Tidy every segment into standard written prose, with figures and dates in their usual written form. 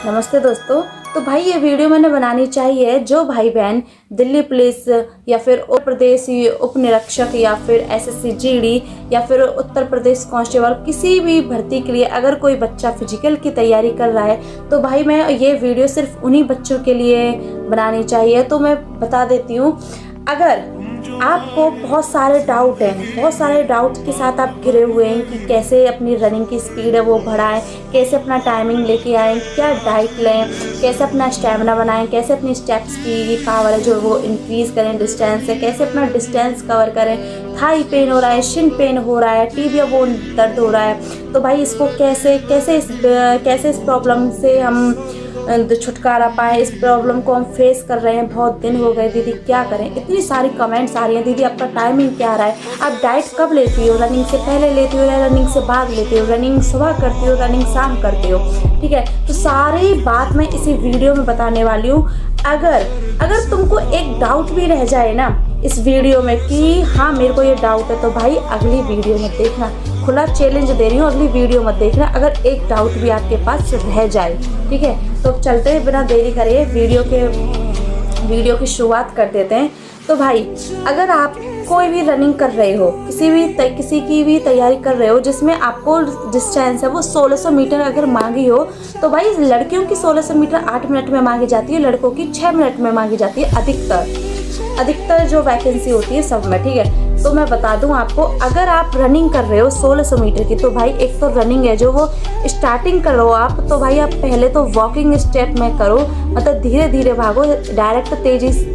नमस्ते दोस्तों। तो भाई ये वीडियो मैंने बनानी चाहिए जो भाई बहन दिल्ली पुलिस या फिर उत्तर प्रदेश उप निरीक्षक या फिर एसएससी जीडी या फिर उत्तर प्रदेश कांस्टेबल किसी भी भर्ती के लिए अगर कोई बच्चा फिजिकल की तैयारी कर रहा है तो भाई मैं ये वीडियो सिर्फ उन्हीं बच्चों के लिए बनानी चाहिए। तो मैं बता देती हूँ, अगर आपको बहुत सारे डाउट हैं, बहुत सारे डाउट के साथ आप घिरे हुए हैं कि कैसे अपनी रनिंग की स्पीड है वो बढ़ाएं, कैसे अपना टाइमिंग लेके आएँ, क्या डाइट लें, कैसे अपना स्टैमिना बनाएं, कैसे अपनी स्टेप्स की पावर है जो वो इंक्रीज़ करें, डिस्टेंस है कैसे अपना डिस्टेंस कवर करें, थाई पेन हो रहा है, शिन पेन हो रहा है, टिबिया बोन दर्द हो रहा है, तो भाई इसको कैसे इस प्रॉब्लम से हम छुटकारा पाएँ। इस प्रॉब्लम को हम फेस कर रहे हैं, बहुत दिन हो गए दीदी क्या करें। इतनी सारी कमेंट्स आ रही हैं, दीदी आपका टाइमिंग क्या रहा है, आप डाइट कब लेती हो, रनिंग से पहले लेती हो या रनिंग से बाद लेती हो, रनिंग सुबह करती हो रनिंग शाम करती हो, ठीक है। तो सारी बात मैं इसी वीडियो में बताने वाली हूँ। अगर तुमको एक डाउट भी रह जाए ना इस वीडियो में कि हाँ मेरे को ये डाउट है, तो भाई अगली वीडियो में देखना, खुला चैलेंज दे रही हूँ, अगली वीडियो मत देखना अगर एक डाउट भी आपके पास रह जाए, ठीक है। तो चलते हैं बिना देरी करे वीडियो की शुरुआत कर देते हैं। तो भाई अगर आप कोई भी रनिंग कर रहे हो, किसी की भी तैयारी कर रहे हो जिसमें आपको डिस्टेंस है वो 1600 मीटर अगर मांगी हो, तो भाई लड़कियों की 1600 मीटर 8 मिनट में मांगी जाती है, लड़कों की 6 मिनट में मांगी जाती है अधिकतर जो वैकेंसी होती है सब में, ठीक है। तो मैं बता दूं आपको, अगर आप रनिंग कर रहे हो 1600 मीटर की, तो भाई एक तो रनिंग है जो वो स्टार्टिंग करो आप, तो भाई आप पहले तो वॉकिंग स्टेप में करो, मतलब धीरे धीरे भागो, डायरेक्ट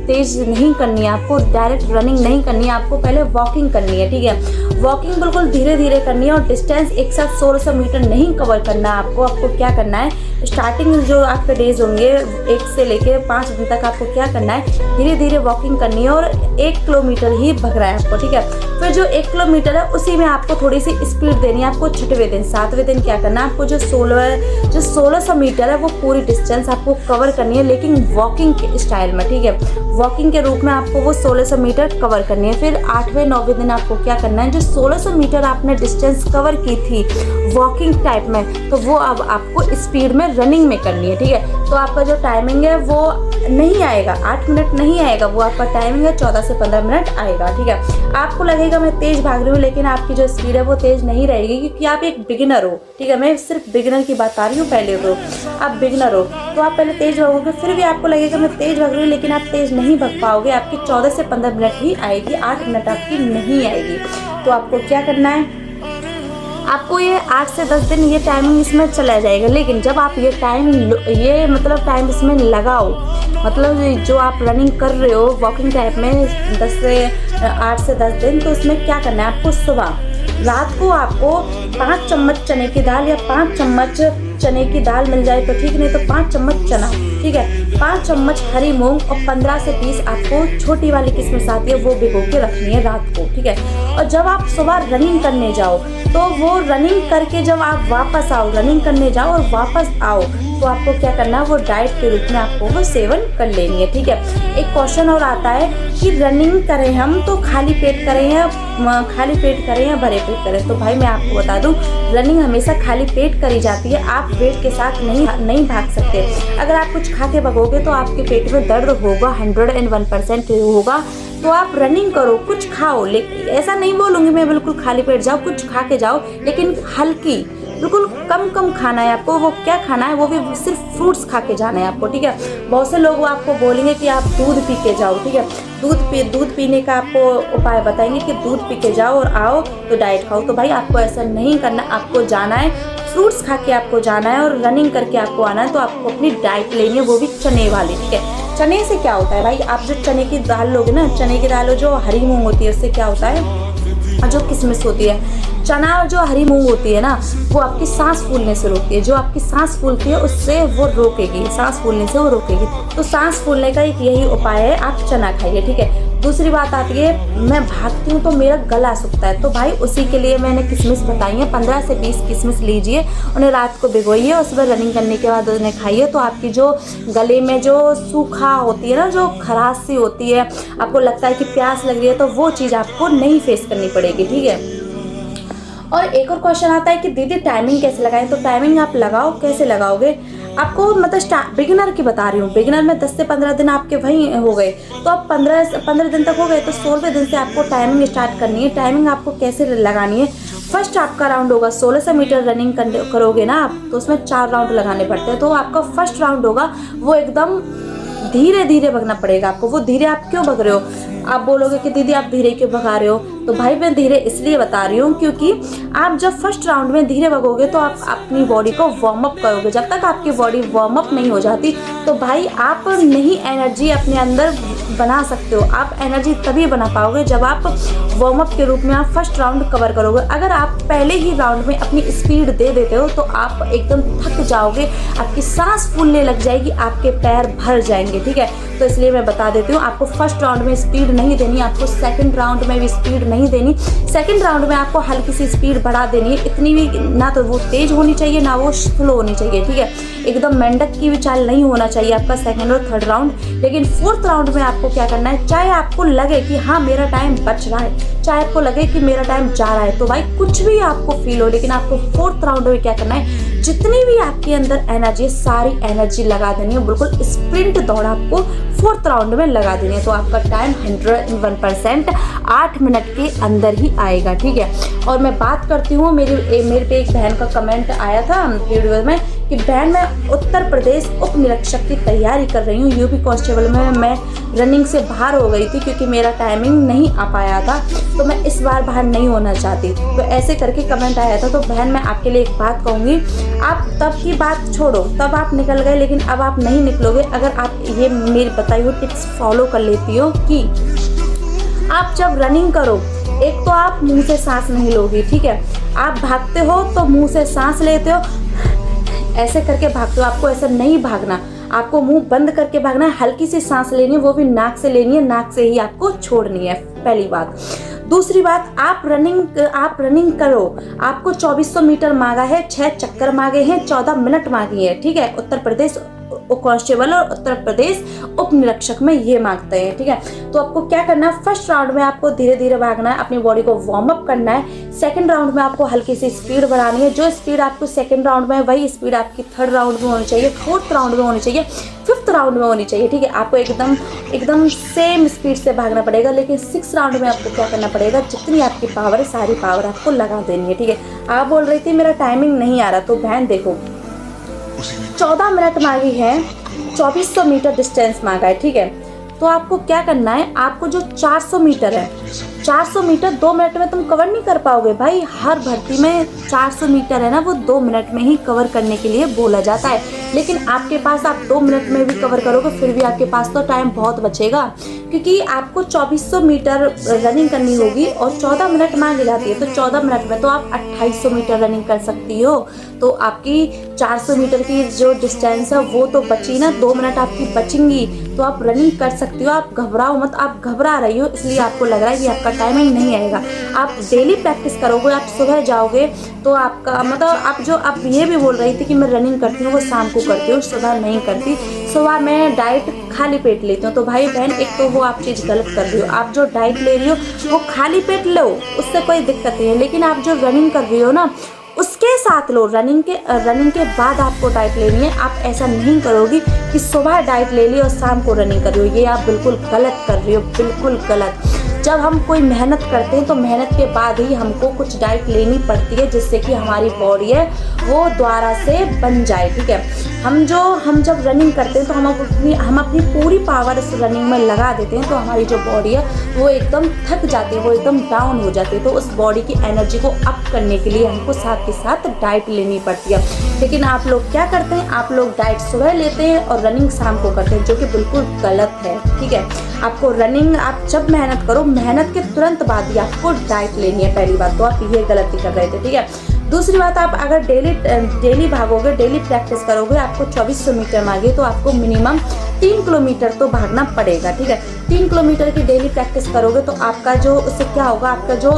तेज नहीं करनी है आपको, डायरेक्ट रनिंग नहीं करनी है आपको, पहले वॉकिंग करनी है, ठीक है। वॉकिंग बिल्कुल धीरे धीरे करनी है और डिस्टेंस एक साथ 1600 मीटर नहीं कवर करना है आपको क्या करना है, स्टार्टिंग जो आपके डेज होंगे 1 से लेकर 5 दिन तक आपको क्या करना है, धीरे धीरे वॉकिंग करनी है और 1 किलोमीटर ही भगना है आपको, ठीक है। फिर जो 1 किलोमीटर है उसी में आपको थोड़ी सी स्पीड देनी है आपको। 6वें दिन 7वें दिन क्या करना है आपको, जो 1600 मीटर है वो पूरी डिस्टेंस आपको कवर करनी है, लेकिन वॉकिंग के स्टाइल में, ठीक है। वॉकिंग के रूप में आपको वो 1600 मीटर कवर करनी है। फिर 8वें 9वें दिन आपको क्या करना है, जो 1600 मीटर आपने डिस्टेंस कवर की थी वॉकिंग टाइप में, तो वो अब आपको स्पीड में रनिंग में करनी है, ठीक है। तो आपका जो टाइमिंग है वो नहीं आएगा 8 मिनट नहीं आएगा, वो आपका टाइमिंग है 14 से 15 मिनट आएगा, ठीक है। आपको लगेगा मैं तेज भाग रही हूँ, लेकिन आपकी जो स्पीड है वो तेज नहीं रहेगी क्योंकि आप एक बिगिनर हो, ठीक है। मैं सिर्फ बिगिनर की बात आ रही हूँ, पहले तो आप बिगिनर हो तो आप पहले तेज भागोगे, फिर भी आपको लगेगा मैं तेज भाग रही हूँ, लेकिन आप तेज नहीं भाग पाओगे, आपकी 14 से 15 मिनट ही आएगी, 8 मिनट आपकी नहीं आएगी। तो आपको क्या करना है, आपको ये 8 से 10 दिन ये टाइमिंग इसमें चला जाएगा, लेकिन जब आप ये टाइम इसमें लगाओ, मतलब जो आप रनिंग कर रहे हो वॉकिंग टाइप में 8 से 10 दिन, तो इसमें क्या करना है आपको, सुबह रात को आपको 5 चम्मच चने की दाल या 5 चम्मच चने की दाल मिल जाए तो ठीक, नहीं तो 5 चम्मच चना, ठीक है, 5 चम्मच हरी मूंग और 15 से 20 आपको छोटी वाली किस्म आती है वो भिगो के रखनी है रात को, ठीक है। और जब आप सुबह रनिंग करने जाओ तो वो रनिंग करके जब आप वापस आओ, रनिंग करने जाओ और वापस आओ, तो आपको क्या करना है, वो डाइट के रूप में आपको वो सेवन कर लेनी है, ठीक है। एक क्वेश्चन और आता है कि रनिंग करें हम तो खाली पेट करें या भरे पेट करें। तो भाई मैं आपको बता दूं, रनिंग हमेशा खाली पेट करी जाती है, आप वेट के साथ नहीं भाग सकते। अगर आप कुछ खा के भागोगे तो आपके पेट में दर्द होगा, 101% होगा। तो आप रनिंग करो, कुछ खाओ, लेकिन ऐसा नहीं बोलूँगी मैं बिल्कुल खाली पेट जाओ, कुछ खा के जाओ, लेकिन हल्की बिल्कुल कम खाना है आपको। वो क्या खाना है, वो भी सिर्फ फ्रूट्स खा के जाना है आपको, ठीक है। बहुत से लोग आपको बोलेंगे कि आप दूध पी के जाओ, ठीक है, दूध पीने का आपको उपाय बताएंगे कि दूध पी के जाओ और आओ तो डाइट खाओ। तो भाई आपको ऐसा नहीं करना, आपको जाना है फ्रूट्स खा के आपको जाना है और रनिंग करके आपको आना है। तो आपको अपनी डाइट लेनी है, वो भी चने वाली, ठीक है। चने से क्या होता है भाई, आप जो चने की दाल लोगे ना, चने की दाल जो हरी मूंग होती है उससे क्या होता है, और जो किशमिश होती है, चना और जो हरी मूंग होती है ना, वो आपकी सांस फूलने से रोकती है, जो आपकी सांस फूलती है उससे वो रोकेगी, सांस फूलने से वो रोकेगी। तो सांस फूलने का एक यही उपाय है, आप चना खाइए, ठीक है। दूसरी बात आती है, मैं भागती हूँ तो मेरा गला सूखता है, तो भाई उसी के लिए मैंने किशमिश बताई है, 15 से 20 किशमिश लीजिए, उन्हें रात को भिगोइए और सुबह रनिंग करने के बाद उन्हें खाइए। तो आपकी जो गले में जो सूखा होती है ना, जो खराश सी होती है, आपको लगता है कि प्यास लग रही है, तो वो चीज़ आपको नहीं फेस करनी पड़ेगी, ठीक है। और एक और क्वेश्चन आता है कि दीदी टाइमिंग कैसे लगाएं, तो टाइमिंग आप लगाओ, कैसे लगाओगे, आपको मतलब बिगिनर की बता रही हूँ, बिगिनर में 10 से 15 दिन आपके वहीं हो गए, तो अब 15 दिन तक हो गए, तो 16वें दिन से आपको टाइमिंग स्टार्ट करनी है। टाइमिंग आपको कैसे लगानी है, फर्स्ट आपका राउंड होगा 1600 मीटर रनिंग करोगे ना आप, तो उसमें 4 राउंड लगाने पड़ते हैं। तो आपका फर्स्ट राउंड होगा वो एकदम धीरे धीरे भगना पड़ेगा आपको। वो धीरे आप क्यों भग रहे हो, आप बोलोगे कि दीदी आप धीरे क्यों भगा रहे हो, तो भाई मैं धीरे इसलिए बता रही हूँ क्योंकि आप जब फर्स्ट राउंड में धीरे भगोगे तो आप अपनी बॉडी को वार्म अप करोगे। जब तक आपकी बॉडी वार्म अप नहीं हो जाती तो भाई आप नहीं एनर्जी अपने अंदर बना सकते हो। आप एनर्जी तभी बना पाओगे जब आप वार्म अप के रूप में आप फर्स्ट राउंड कवर करोगे। अगर आप पहले ही राउंड में अपनी स्पीड दे देते हो तो आप एकदम थक जाओगे, आपकी सांस फूलने लग जाएगी, आपके पैर भर जाएंगे, ठीक है। तो इसलिए मैं बता देती हूँ, आपको फर्स्ट राउंड में स्पीड नहीं देनी, आपको सेकंड राउंड में भी स्पीड नहीं देनी। सेकंड राउंड में आपको हल्की सी स्पीड बढ़ा देनी है, इतनी भी ना तो वो तेज होनी चाहिए ना वो स्लो होनी चाहिए, ठीक है। एकदम मेंढक की भी चाल नहीं होना चाहिए आपका सेकंड और थर्ड राउंड। लेकिन फोर्थ राउंड में आपको क्या करना है, चाहे आपको लगे कि हाँ मेरा टाइम बच रहा है, चाहे आपको लगे कि मेरा टाइम जा रहा है, तो भाई कुछ भी आपको फील हो, लेकिन आपको फोर्थ राउंड में क्या करना है, जितनी भी आपके अंदर एनर्जी है सारी एनर्जी लगा देनी है, बिल्कुल स्प्रिंट दौड़ आपको फोर्थ राउंड में लगा देनी है। तो आपका टाइम 101% 8 मिनट के अंदर ही आएगा, ठीक है। और मैं बात करती हूँ, मेरे पे एक बहन का कमेंट आया था वीडियो में कि बहन मैं उत्तर प्रदेश उप निरीक्षक की तैयारी कर रही हूँ, यूपी कांस्टेबल में मैं रनिंग से बाहर हो गई थी क्योंकि मेरा टाइमिंग नहीं आ पाया था, तो मैं इस बार बाहर नहीं होना चाहती। तो ऐसे करके कमेंट आया था। तो बहन मैं आपके लिए एक बात कहूँगी, आप तब की बात छोड़ो, तब आप निकल गए, लेकिन अब आप नहीं निकलोगे अगर आप ये मेरी बताई हुई टिप्स फॉलो कर लेती हो। कि आप जब रनिंग करो, एक तो आप मुंह से सांस नहीं लोगी, ठीक है। आप भागते हो तो मुंह से सांस लेते हो, ऐसे करके भागते हो, आपको ऐसा नहीं भागना, आपको मुंह बंद करके भागना है, हल्की सी सांस लेनी है, वो भी नाक से लेनी है, नाक से ही आपको छोड़नी है, पहली बात। दूसरी बात, आप रनिंग करो, आपको 2400 मीटर मांगा है, 6 चक्कर मांगे हैं, 14 मिनट मांगी है, ठीक है। उत्तर प्रदेश कांस्टेबल और उत्तर प्रदेश उप निरीक्षक में ये मांगते हैं, ठीक है। तो आपको क्या करना है, फर्स्ट राउंड में आपको धीरे धीरे भागना है, अपनी बॉडी को वार्म अप करना है। सेकंड राउंड में आपको हल्की सी स्पीड बढ़ानी है, जो स्पीड आपको सेकंड राउंड में है वही स्पीड आपकी थर्ड राउंड में होनी चाहिए, फोर्थ राउंड में होनी चाहिए, फिफ्थ राउंड में होनी चाहिए, ठीक है। आपको एकदम सेम स्पीड से भागना पड़ेगा। लेकिन 6 राउंड में आपको क्या करना पड़ेगा, जितनी आपकी पावर है सारी पावर आपको लगा देनी है, ठीक है। आप बोल रही थी मेरा टाइमिंग नहीं आ रहा, तो बहन देखो 14 मिनट मांगी है, 2400 मीटर डिस्टेंस मांगा है, ठीक है। तो आपको क्या करना है, आपको जो 400 मीटर है, 400 मीटर 2 मिनट में तुम कवर नहीं कर पाओगे भाई। हर भर्ती में 400 मीटर है ना, वो 2 मिनट में ही कवर करने के लिए बोला जाता है। लेकिन आपके पास आप 2 मिनट में भी कवर करोगे फिर भी आपके पास तो टाइम बहुत बचेगा, क्योंकि आपको 2400 मीटर रनिंग करनी होगी और 14 मिनट मांगी जाती है। तो 14 मिनट में तो आप 2800 मीटर रनिंग कर सकती हो। तो आपकी 400 मीटर की जो डिस्टेंस है वो तो बची ना, 2 मिनट आपकी बचेंगी, तो आप रनिंग कर सकती हो। आप घबराओ मत, आप घबरा रही हो इसलिए आपको लग रहा है कि आपका टाइमिंग नहीं आएगा। आप डेली प्रैक्टिस करोगे, आप सुबह जाओगे तो आपका मतलब आप ये भी बोल रही थी कि मैं रनिंग करती हूँ, वो शाम को करती हूँ, सुबह नहीं करती। सुबह मैं डाइट खाली पेट लेती हूँ। तो भाई बहन एक तो वो आप चीज़ गलत कर रही हो। आप जो डाइट ले रही हो वो खाली पेट लो, उससे कोई दिक्कत नहीं है, लेकिन आप जो रनिंग कर रही हो ना उसके साथ लो। रनिंग के बाद आपको डाइट लेनी है। आप ऐसा नहीं करोगी कि सुबह डाइट ले ली और शाम को रनिंग कर रही हो, ये आप बिल्कुल गलत कर रही हो, बिल्कुल गलत। जब हम कोई मेहनत करते हैं तो मेहनत के बाद ही हमको कुछ डाइट लेनी पड़ती है, जिससे कि हमारी बॉडी है वो दोबारा से बन जाए, ठीक है। हम जब रनिंग करते हैं तो हम अपनी पूरी पावर इस रनिंग में लगा देते हैं, तो हमारी जो बॉडी है वो एकदम थक जाती है, वो एकदम डाउन हो जाती है। तो उस बॉडी की एनर्जी को अप करने के लिए हमको साथ के साथ डाइट लेनी पड़ती है। लेकिन आप लोग क्या करते हैं, आप लोग डाइट सुबह लेते हैं और रनिंग शाम को करते हैं, जो कि बिल्कुल गलत है, ठीक है। आपको रनिंग, आप जब मेहनत करो, मेहनत के तुरंत बाद ही आपको डाइट लेनी है, पहली बात तो आप ये गलती कर रहे थे, ठीक है। दूसरी बात, आप अगर डेली भागोगे, डेली प्रैक्टिस करोगे, आपको 2400 मीटर मांगे तो आपको मिनिमम 3 किलोमीटर तो भागना पड़ेगा, ठीक है। 3 किलोमीटर की डेली प्रैक्टिस करोगे तो आपका जो उससे क्या होगा, आपका जो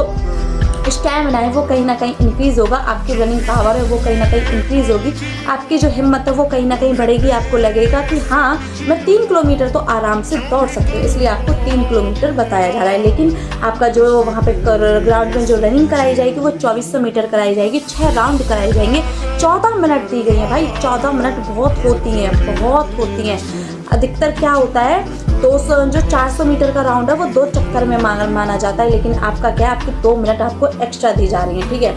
स्टैमिना है वो कहीं ना कहीं इंक्रीज़ होगा, आपकी रनिंग पावर है वो कहीं ना कहीं इंक्रीज़ होगी, आपकी जो हिम्मत है वो कहीं ना कहीं बढ़ेगी। आपको लगेगा कि हाँ मैं 3 किलोमीटर तो आराम से दौड़ सकती हूँ, इसलिए आपको 3 किलोमीटर बताया जा रहा है। लेकिन आपका जो वहाँ पे ग्राउंड में जो रनिंग कराई जाएगी वो 2400 मीटर कराई जाएगी, 6 राउंड कराए जाएंगे, 14 मिनट दी गई है भाई। 14 मिनट बहुत होती हैं। अधिकतर क्या होता है 200 जो 400 मीटर का राउंड है वो 2 चक्कर में माना जाता है, लेकिन आपका क्या है आपकी 2 मिनट आपको एक्स्ट्रा दी जा रही है, ठीक है।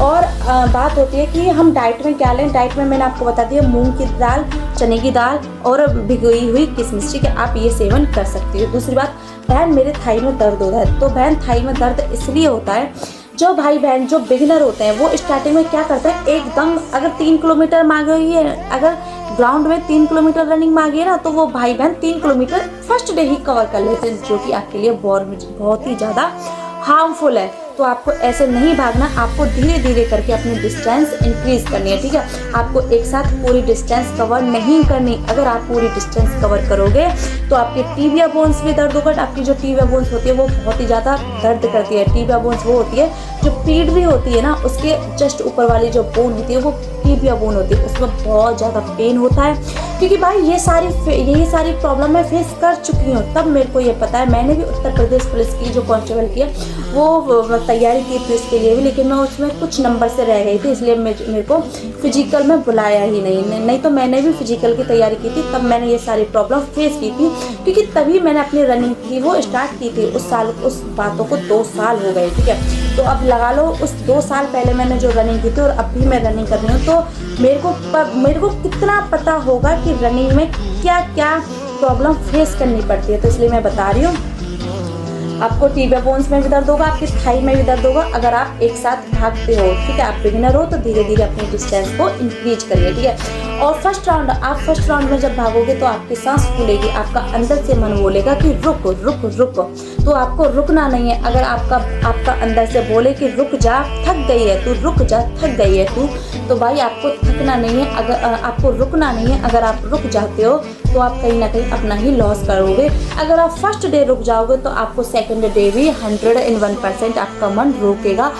और बात होती है कि हम डाइट में क्या लें। डाइट में मैंने आपको बता दिया मूंग की दाल, चने की दाल और भिगोई हुई किशमिश, ठीक है, आप ये सेवन कर सकती हो। दूसरी बात, बहन मेरे थाई में दर्द होता है, तो बहन थाई में दर्द इसलिए होता है, जो भाई बहन जो बिगिनर होते हैं वो स्टार्टिंग में क्या करते हैं एकदम, अगर 3 किलोमीटर मांगी है, अगर ग्राउंड में 3 किलोमीटर रनिंग मांगी है ना, तो वो भाई बहन 3 किलोमीटर फर्स्ट डे ही कवर कर लेते हैं, जो कि आपके लिए बहुत ही ज़्यादा हार्मफुल है। तो आपको ऐसे नहीं भागना, आपको धीरे धीरे करके अपनी डिस्टेंस इंक्रीज करनी है, ठीक है। आपको एक साथ पूरी डिस्टेंस कवर नहीं करनी। अगर आप पूरी डिस्टेंस कवर करोगे तो आपके टीबिया बोन्स भी दर्द होगा। आपकी जो टीबिया बोन्स होती है वो बहुत ही ज़्यादा दर्द करती है। टीबिया बोन्स वो होती है जो पीढ़ी होती है ना, उसके जस्ट ऊपर वाली जो बोन होती है वो टीबिया बोन होती है, उसमें बहुत ज़्यादा पेन होता है। क्योंकि भाई यही सारी प्रॉब्लम मैं फेस कर चुकी हूँ, तब मेरे को ये पता है। मैंने भी उत्तर प्रदेश पुलिस की जो कांस्टेबल की है वो तैयारी की थी उसके लिए भी, लेकिन मैं उसमें कुछ नंबर से रह गई थी, इसलिए मेरे को फिजिकल में बुलाया ही नहीं तो मैंने भी फिजिकल की तैयारी की थी, तब मैंने ये सारी प्रॉब्लम फेस की थी, क्योंकि तभी मैंने अपनी रनिंग की वो स्टार्ट की थी। उस बातों को 2 साल हो गए, ठीक है। तो अब लगा लो उस 2 साल पहले मैंने जो रनिंग की थी और अब भी मैं रनिंग कर रही हूँ, तो मेरे को कितना पता होगा कि रनिंग में क्या क्या प्रॉब्लम फेस करनी पड़ती है। तो इसलिए मैं बता रही हूँ, आपको टीबिया बोन्स में भी दर्द होगा, आपकी थाई में भी दर्द होगा अगर आप एक साथ भागते हो, ठीक है। आप बिगिनर हो तो धीरे धीरे अपनी डिस्टेंस को इंक्रीज करिए, ठीक है। और फर्स्ट राउंड में जब भागोगे तो आपकी सांस फूलेगी, आपका अंदर से मन बोलेगा कि रुक रुक रुक, तो आपको रुकना नहीं है। अगर आपका अंदर से बोले कि रुक जा, थक गई है तू, रुक जा, थक गई है तू, तो भाई आपको थकना नहीं है, अगर आपको रुकना नहीं है। अगर आप रुक जाते हो तो आप कहीं ना कहीं अपना ही लॉस करोगे। अगर आप फर्स्ट डे रुक जाओगे तो आपको सेकंड डे भी 101% आपका मन रोकेगा,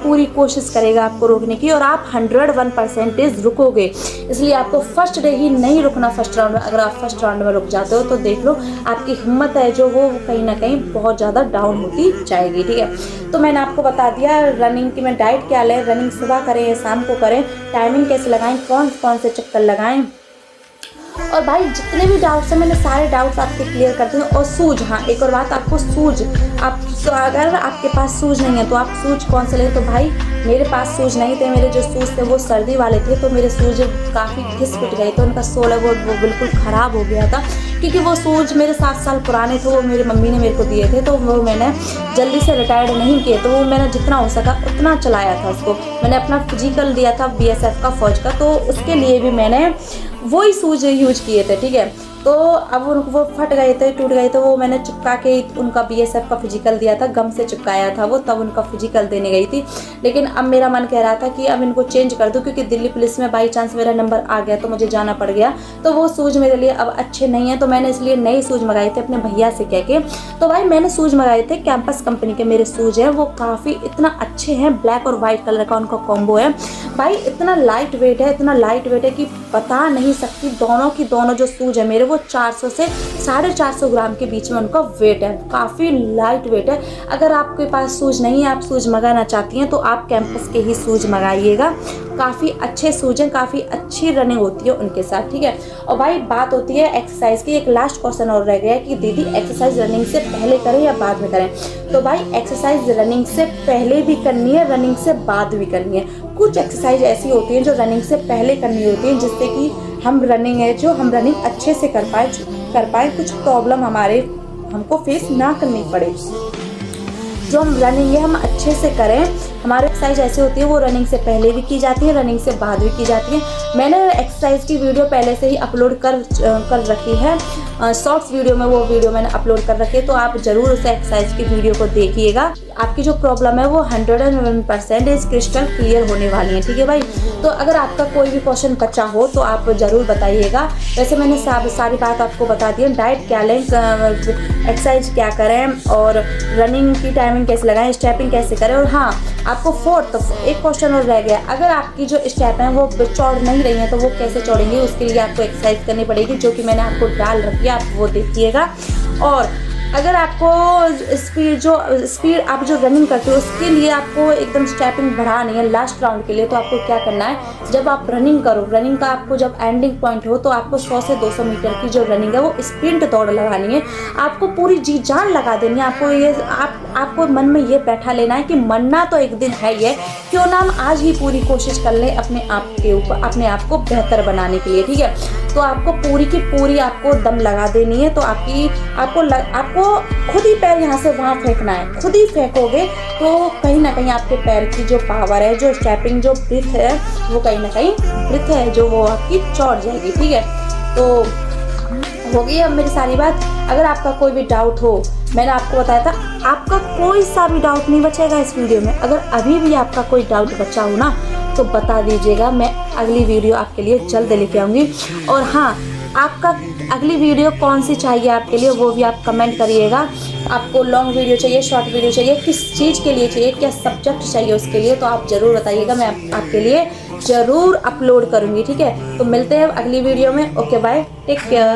पूरी कोशिश करेगा आपको रोकने की, और आप 101% रुकोगे। इसलिए आपको फर्स्ट डे ही नहीं रुकना फर्स्ट राउंड में। अगर आप फर्स्ट राउंड में रुक जाते हो तो देख लो आपकी हिम्मत है जो वो कहीं ना कहीं बहुत ज़्यादा डाउन होती जाएगी, ठीक है। तो मैंने आपको बता दिया रनिंग की मैं डाइट क्या लें, रनिंग सुबह करें या शाम को करें, टाइमिंग कैसे लगाएं, कौन से चक्कर लगाएं। और भाई जितने भी डाउट्स हैं मैंने सारे डाउट्स आपके क्लियर कर दिए। और सूज, हाँ एक और बात, आपको सूज, अगर आपके पास सूज नहीं है तो आप सूज कौन से लें। तो भाई मेरे पास सूज नहीं थे, मेरे जो सूज थे वो सर्दी वाले थे, तो मेरे सूज काफ़ी घिस पिट गए, तो उनका सोल है वो बिल्कुल ख़राब हो गया था, क्योंकि वो सूज मेरे 7 साल पुराने थे, वो मेरी मम्मी ने मेरे को दिए थे, तो वो मैंने जल्दी से रिटायर्ड नहीं किए, तो वो मैंने जितना हो सका उतना चलाया था उसको। मैंने अपना फिजिकल दिया था BSF का, फौज का, तो उसके लिए भी मैंने वही सूज यूज किए थे, ठीक है। तो अब वो फट गए थे, टूट गए थे, वो मैंने चिपका के उनका BSF का फिजिकल दिया था, गम से चिपकाया था वो, तब उनका फिजिकल देने गई थी। लेकिन अब मेरा मन कह रहा था कि अब इनको चेंज कर दूं, क्योंकि दिल्ली पुलिस में बाई चांस मेरा नंबर आ गया तो मुझे जाना पड़ गया, तो वो सूज मेरे लिए अब अच्छे नहीं है, तो मैंने इसलिए नए सूज मंगाए थे अपने भैया से कह के। तो भाई मैंने सूज मंगाए थे कैंपस कंपनी के, मेरे सूज हैं वो काफ़ी इतना अच्छे हैं, ब्लैक और वाइट कलर का उनका कॉम्बो है भाई, इतना लाइट वेट है कि बता नहीं सकती। दोनों जो सूज है मेरे वो 400 से 450 ग्राम के बीच में उनका वेट है, काफ़ी लाइट वेट है। अगर आपके पास सूज नहीं है, आप सूज मंगाना चाहती हैं तो आप कैंपस के ही सूज मंगाइएगा, काफ़ी अच्छे सूज हैं, काफ़ी अच्छी रनिंग होती है उनके साथ, ठीक है। और भाई बात होती है एक्सरसाइज की, एक लास्ट क्वेश्चन और रह गया कि दीदी एक्सरसाइज रनिंग से पहले करें या बाद में करें। तो भाई एक्सरसाइज रनिंग से पहले भी करनी है, रनिंग से बाद भी करनी है। कुछ एक्सरसाइज ऐसी होती हैं जो रनिंग से पहले करनी होती हैं, जिससे कि हम रनिंग अच्छे से कर पाए, कुछ प्रॉब्लम हमको फेस ना करनी पड़े। जो हम रनिंग है हम अच्छे से करें। हमारे एक्सरसाइज ऐसी होती है वो रनिंग से पहले भी की जाती है, रनिंग से बाद भी की जाती है। मैंने एक्सरसाइज की वीडियो पहले से ही अपलोड कर रखी है, शॉर्ट्स वीडियो में वो वीडियो मैंने अपलोड कर रखी है, तो आप ज़रूर उस एक्सरसाइज की वीडियो को देखिएगा। आपकी जो प्रॉब्लम है वो 101% क्रिस्टल क्लियर होने वाली है, ठीक है भाई। तो अगर आपका कोई भी क्वेश्चन बचा हो तो आप ज़रूर बताइएगा। वैसे मैंने सारी बात आपको बता दी है, डाइट क्या लें, एक्सरसाइज क्या करें और रनिंग की टाइमिंग कैसे लगाएं, स्टेपिंग कैसे करें। और हाँ, आपको एक क्वेश्चन और रह गया, अगर आपकी जो स्टेप हैं वो चौड़ नहीं रही हैं तो वो कैसे चौड़ेंगी, उसके लिए आपको एक्सरसाइज करनी पड़ेगी, जो कि मैंने आपको डाल रखी है, आप वो देखिएगा। और अगर आपको स्पीड आप जो रनिंग करते हो उसके लिए आपको एकदम स्टेपिंग बढ़ानी है लास्ट राउंड के लिए, तो आपको क्या करना है, जब आप रनिंग करो, रनिंग का आपको जब एंडिंग पॉइंट हो तो आपको 100 से 200 मीटर की जो रनिंग है वो स्प्रिंट दौड़ लगानी है। आपको पूरी जी जान लगा देनी है। आपको मन में ये बैठा लेना है कि मरना तो एक दिन है ही है, क्यों ना हम आज ही पूरी कोशिश कर लें अपने आप को बेहतर बनाने के लिए, ठीक है। तो आपको पूरी की पूरी आपको दम लगा देनी है। तो आपको खुद ही पैर यहाँ से वहाँ फेंकना है, खुद ही फेंकोगे तो कहीं ना कहीं आपके पैर की जो पावर है, जो स्टेपिंग, जो ब्रीथ है, वो कहीं ना कहीं ब्रीथ है जो वो आपकी चौड़ जाएगी, ठीक है। तो हो गई अब मेरी सारी बात। अगर आपका कोई भी डाउट हो, मैंने आपको बताया था, आपका कोई सा भी डाउट नहीं बचेगा इस वीडियो में। अगर अभी भी आपका कोई डाउट बचा हो ना तो बता दीजिएगा, मैं अगली वीडियो आपके लिए जल्द लेके आऊँगी। और हाँ, आपका अगली वीडियो कौन सी चाहिए आपके लिए वो भी आप कमेंट करिएगा। आपको लॉन्ग वीडियो चाहिए, शॉर्ट वीडियो चाहिए, किस चीज़ के लिए चाहिए, क्या सब्जेक्ट चाहिए उसके लिए, तो आप ज़रूर बताइएगा, मैं आपके लिए ज़रूर अपलोड करूँगी, ठीक है। तो मिलते हैं अगली वीडियो में। Okay bye, take care.